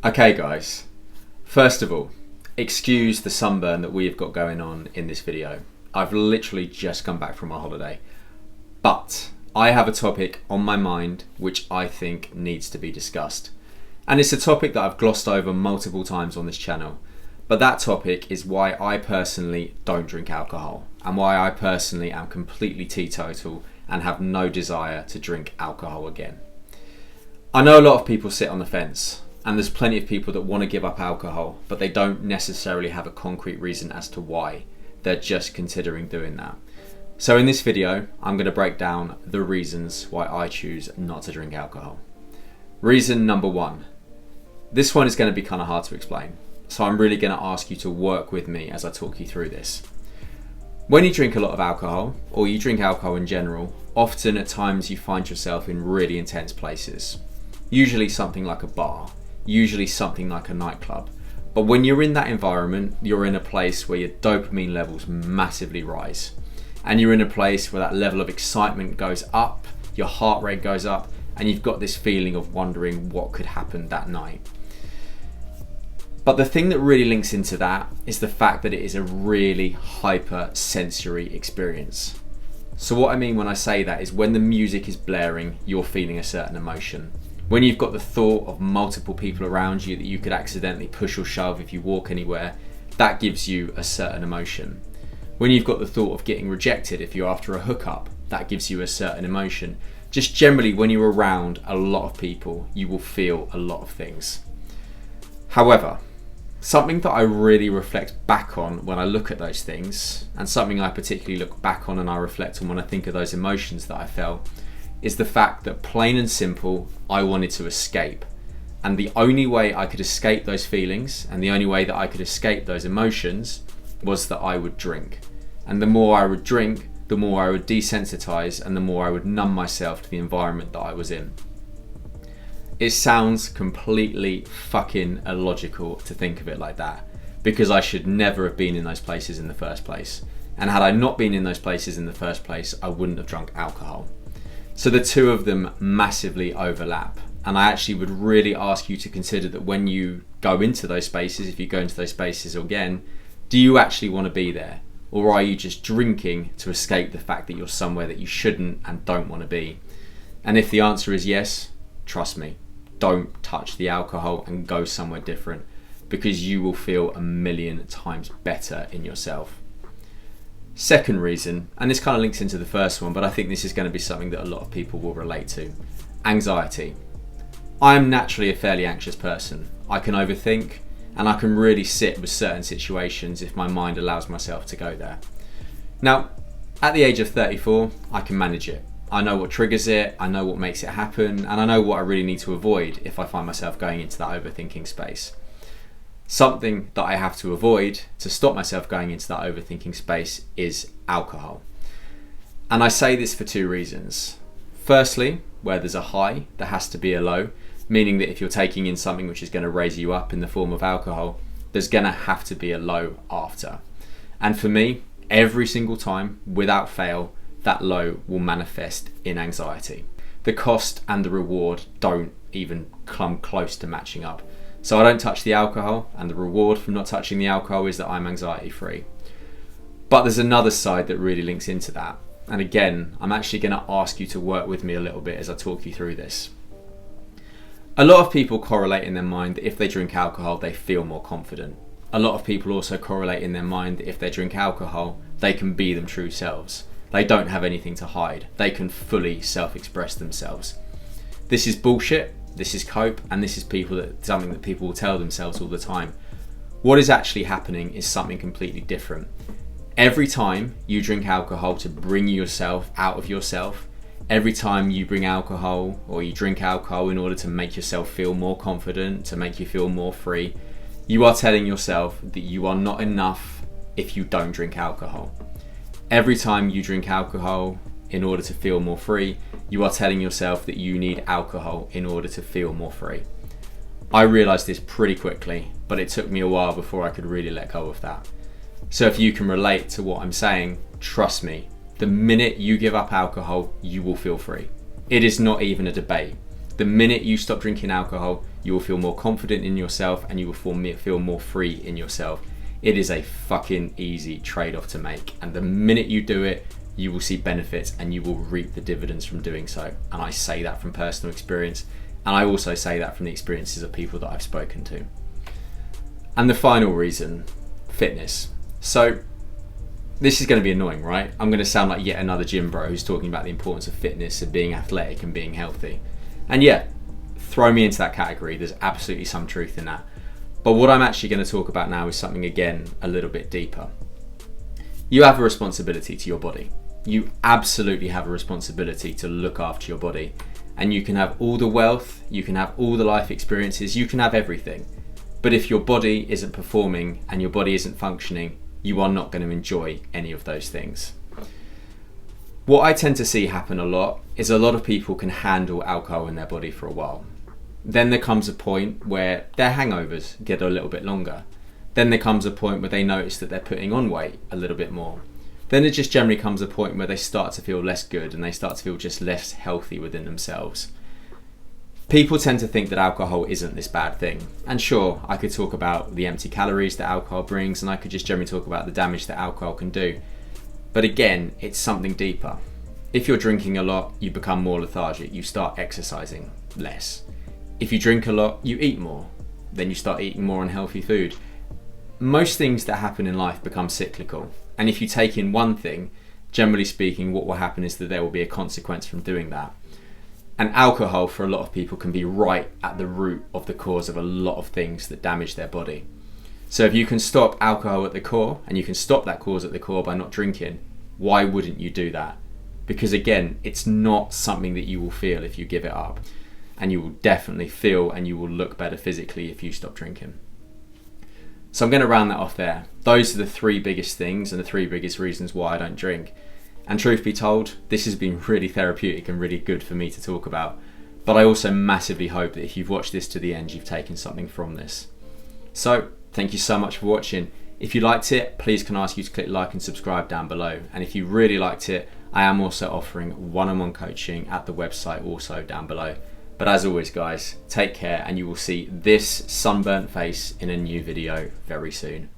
Okay guys, first of all, excuse the sunburn that we've got going on in this video. I've literally just come back from a holiday, but I have a topic on my mind which I think needs to be discussed. And it's a topic that I've glossed over multiple times on this channel, but that topic is why I personally don't drink alcohol and why I personally am completely teetotal and have no desire to drink alcohol again. I know a lot of people sit on the fence, and there's plenty of people that want to give up alcohol, but they don't necessarily have a concrete reason as to why. They're just considering doing that. So in this video, I'm going to break down the reasons why I choose not to drink alcohol. Reason number one. This one is going to be kind of hard to explain, so I'm really going to ask you to work with me as I talk you through this. When you drink a lot of alcohol, or you drink alcohol in general, often at times you find yourself in really intense places. Usually something like a bar, usually something like a nightclub. But when you're in that environment, you're in a place where your dopamine levels massively rise. And you're in a place where that level of excitement goes up, your heart rate goes up, and you've got this feeling of wondering what could happen that night. But the thing that really links into that is the fact that it is a really hyper-sensory experience. So what I mean when I say that is when the music is blaring, you're feeling a certain emotion. When you've got the thought of multiple people around you that you could accidentally push or shove if you walk anywhere, that gives you a certain emotion. When you've got the thought of getting rejected if you're after a hookup, that gives you a certain emotion. Just generally, when you're around a lot of people, you will feel a lot of things. However, something that I really reflect back on when I look at those things, and something I particularly look back on and I reflect on when I think of those emotions that I felt, is the fact that plain and simple, I wanted to escape. And the only way I could escape those feelings and the only way that I could escape those emotions was that I would drink. And the more I would drink, the more I would desensitize and the more I would numb myself to the environment that I was in. It sounds completely fucking illogical to think of it like that, because I should never have been in those places in the first place. And had I not been in those places in the first place, I wouldn't have drunk alcohol. So the two of them massively overlap. And I actually would really ask you to consider that when you go into those spaces, if you go into those spaces again, do you actually want to be there? Or are you just drinking to escape the fact that you're somewhere that you shouldn't and don't want to be? And if the answer is yes, trust me, don't touch the alcohol and go somewhere different, because you will feel a million times better in yourself. Second reason, and this kind of links into the first one, but I think this is going to be something that a lot of people will relate to: anxiety. I am naturally a fairly anxious person. I can overthink, and I can really sit with certain situations if my mind allows myself to go there. Now, at the age of 34, I can manage it. I know what triggers it, I know what makes it happen, and I know what I really need to avoid if I find myself going into that overthinking space. Something that I have to avoid to stop myself going into that overthinking space is alcohol. And I say this for two reasons. Firstly, where there's a high, there has to be a low, meaning that if you're taking in something which is going to raise you up in the form of alcohol, there's going to have to be a low after. And for me, every single time, without fail, that low will manifest in anxiety. The cost and the reward don't even come close to matching up. So I don't touch the alcohol, and the reward from not touching the alcohol is that I'm anxiety free. But there's another side that really links into that. And again, I'm actually going to ask you to work with me a little bit as I talk you through this. A lot of people correlate in their mind that if they drink alcohol, they feel more confident. A lot of people also correlate in their mind that if they drink alcohol, they can be them true selves. They don't have anything to hide. They can fully self-express themselves. This is bullshit. This is cope, and this is something that people will tell themselves all the time. What is actually happening is something completely different. Every time you drink alcohol to bring yourself out of yourself, every time you bring alcohol or you drink alcohol in order to make yourself feel more confident, to make you feel more free, you are telling yourself that you are not enough if you don't drink alcohol. Every time you drink alcohol in order to feel more free, you are telling yourself that you need alcohol in order to feel more free. I realised this pretty quickly, but it took me a while before I could really let go of that. So if you can relate to what I'm saying, trust me, the minute you give up alcohol, you will feel free. It is not even a debate. The minute you stop drinking alcohol, you will feel more confident in yourself, and you will feel more free in yourself. It is a fucking easy trade-off to make, and the minute you do it, you will see benefits and you will reap the dividends from doing so. And I say that from personal experience, and I also say that from the experiences of people that I've spoken to. And the final reason, fitness. So this is going to be annoying, right? I'm going to sound like yet another gym bro who's talking about the importance of fitness and being athletic and being healthy. And yeah, throw me into that category. There's absolutely some truth in that. But what I'm actually going to talk about now is something, again, a little bit deeper. You have a responsibility to your body. You absolutely have a responsibility to look after your body. And you can have all the wealth, you can have all the life experiences, you can have everything. But if your body isn't performing and your body isn't functioning, you are not going to enjoy any of those things. What I tend to see happen a lot is a lot of people can handle alcohol in their body for a while. Then there comes a point where their hangovers get a little bit longer. Then there comes a point where they notice that they're putting on weight a little bit more. Then it just generally comes a point where they start to feel less good and they start to feel just less healthy within themselves. People tend to think that alcohol isn't this bad thing. And sure, I could talk about the empty calories that alcohol brings, and I could just generally talk about the damage that alcohol can do. But again, it's something deeper. If you're drinking a lot, you become more lethargic. You start exercising less. If you drink a lot, you eat more. Then you start eating more unhealthy food. Most things that happen in life become cyclical. And if you take in one thing, generally speaking, what will happen is that there will be a consequence from doing that. And alcohol, for a lot of people, can be right at the root of the cause of a lot of things that damage their body. So if you can stop alcohol at the core, and you can stop that cause at the core by not drinking, why wouldn't you do that? Because again, it's not something that you will feel if you give it up. And you will definitely feel and you will look better physically if you stop drinking. So I'm going to round that off there. Those are the three biggest things and the three biggest reasons why I don't drink. And truth be told, this has been really therapeutic and really good for me to talk about. But I also massively hope that if you've watched this to the end, you've taken something from this. So thank you so much for watching. If you liked it, please can I ask you to click like and subscribe down below. And if you really liked it, I am also offering one-on-one coaching at the website also down below. But as always, guys, take care, and you will see this sunburnt face in a new video very soon.